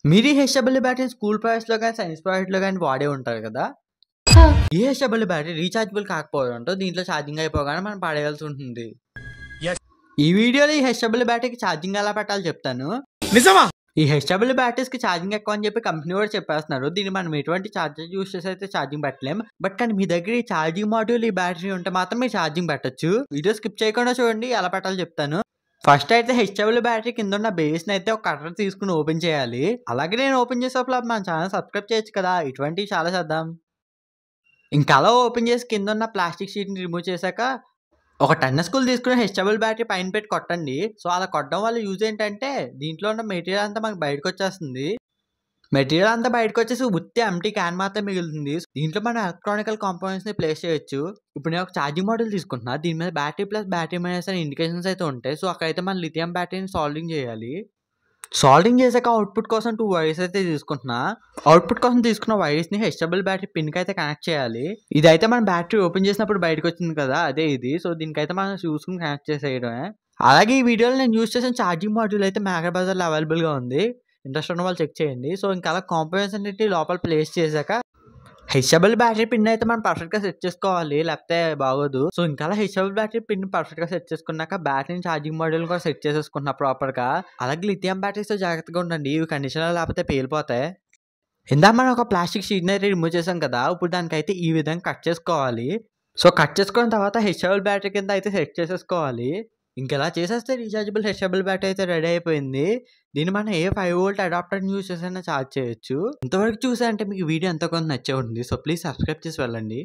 మీరు ఈ హెచ్‌డబ్ల్యూ బ్యాటరీని స్కూల్ ప్రాజెక్ట్స్‌లో గాని, సైన్స్ ప్రాజెక్ట్‌లో గాని వాడే ఉంటారు కదా! ఈ హెచ్‌డబ్ల్యూ బ్యాటరీ రీచార్జబుల్ కాకపోవడంతో దీంట్లో ఛార్జింగ్ అయిపోగానే మనం పడేయాల్సి ఉంటుంది. ఈ వీడియోలో ఈ హెచ్‌డబ్ల్యూ బ్యాటరీకి ఛార్జింగ్ ఎలా పెట్టాలో చెప్తాను. నిజమా? ఈ హెచ్‌డబ్ల్యూ బ్యాటరీస్‌కి ఛార్జింగ్ ఎక్కువ అని చెప్పి కంపెనీ కూడా చెప్పేస్తున్నారు. దీన్ని మనం ఎటువంటి చార్జర్ యూజ్ చేసి అయితే ఛార్జింగ్ పెట్టలేం. కానీ మీ దగ్గర ఈ ఛార్జింగ్ మాడ్యూల్, ఈ బ్యాటరీ ఉంటే మాత్రం మీరు ఛార్జింగ్ పెట్టొచ్చు. వీడియో స్కిప్ చేయకుండా చూడండి ఎలా పెట్టాలో చెప్తాను. ఫస్ట్ అయితే హెచ్‌డబ్ల్యూ బ్యాటరీ కిందున్న బేస్‌ని అయితే ఒక కట్టర్ తీసుకొని ఓపెన్ చేయాలి. అలాగే నేను ఓపెన్ చేసేలోపు మన ఛానల్ సబ్స్క్రైబ్ చేయొచ్చు కదా! ఇటువంటివి చాలా చేద్దాం. ఇంకా అలా ఓపెన్ చేసి కిందున్న ప్లాస్టిక్ షీట్‌ని రిమూవ్ చేశాక ఒక టెన్నిస్ స్కూల్ తీసుకొని హెచ్‌డబ్ల్యూ బ్యాటరీ పైన పెట్టి కొట్టండి. సో, అలా కొట్టడం వల్ల యూజ్ ఏంటంటే దీంట్లో ఉన్న మెటీరియల్ అంతా మనకు బయటకొచ్చేస్తుంది. మెటీరియల్ అంతా బయటకొచ్చేసి ఉత్తి ఎంప్టీ క్యాన్ మాత్రమే మిగులుతుంది. దీంట్లో మనం ఎలక్ట్రానికల్ కాంపోనెంట్స్‌ని ప్లేస్ చేయొచ్చు. ఇప్పుడు నేను ఒక ఛార్జింగ్ మాడ్యూల్ తీసుకుంటున్నా. దీని మీద బ్యాటరీ ప్లస్, బ్యాటరీ మైనస్ అనే ఇండికేషన్స్ అయితే ఉంటాయి. సో, అక్కడైతే మనం లిథియం బ్యాటరీని సాల్డింగ్ చేయాలి. సాల్డింగ్ చేశాక అవుట్‌పుట్ కోసం 2 వైర్స్ అయితే తీసుకుంటున్నా. అవుట్‌పుట్ కోసం తీసుకున్న వైర్స్‌ని హెచ్‌డబ్ల్యూ బ్యాటరీ పిన్‌కి అయితే కనెక్ట్ చేయాలి. ఇదైతే మన బ్యాటరీ ఓపెన్ చేసినప్పుడు బయటకొచ్చింది కదా! అదే ఇది. సో, దీనికైతే మనం చూసుకొని కనెక్ట్ చేసేయడమే. అలాగే ఈ వీడియోలో నేను యూజ్ చేసిన ఛార్జింగ్ మాడ్యూల్ అయితే మేఘా బజార్‌లో అవైలబుల్‌గా ఉంది. ఇంట్రెస్ట్ ఉన్న వాళ్ళు చెక్ చేయండి. సో, ఇంకా అలా కాంపోనెంట్స్ అన్నిటిని లోపల ప్లేస్ చేశాక హెచ్‌డబ్ల్యూ బ్యాటరీ పిన్ అయితే మనం పర్ఫెక్ట్‌గా సెట్ చేసుకోవాలి. లేకపోతే బాగోదు. సో, ఇంకా అలా హెచ్‌డబ్ల్యూ బ్యాటరీ పిన్ పర్ఫెక్ట్‌గా సెట్ చేసుకున్నాక బ్యాటరీని ఛార్జింగ్ మాడ్యూల్‌ని కూడా సెట్ చేసేసుకుంటున్నా ప్రాపర్‌గా. అలాగే లిథియం బ్యాటరీస్‌తో జాగ్రత్తగా ఉండండి. ఇవి కండిషన్‌లో లేకపోతే పేలిపోతాయి. ఇందాక మనం ఒక ప్లాస్టిక్ షీట్‌ని అయితే రిమూవ్ చేసాం కదా! ఇప్పుడు దానికైతే ఈ విధంగా కట్ చేసుకోవాలి. సో, కట్ చేసుకున్న తర్వాత హెచ్‌డబ్ల్యూ బ్యాటరీ కింద అయితే సెట్ చేసేసుకోవాలి. ఇంకిలా చేసేస్తే రీచార్జబుల్ హెచ్‌డబ్ల్యూ బ్యాటరీ అయితే రెడీ అయిపోయింది. దీన్ని మనం ఏ 5 వోల్ట్ అడాప్టర్‌ని యూజ్ చేసైనా ఛార్జ్ చేయొచ్చు. ఇంతవరకు చూసారంటే మీకు వీడియో ఎంతో కొంత నచ్చే ఉంటుంది. సో, ప్లీజ్ సబ్స్క్రైబ్ చేసి వెళ్ళండి.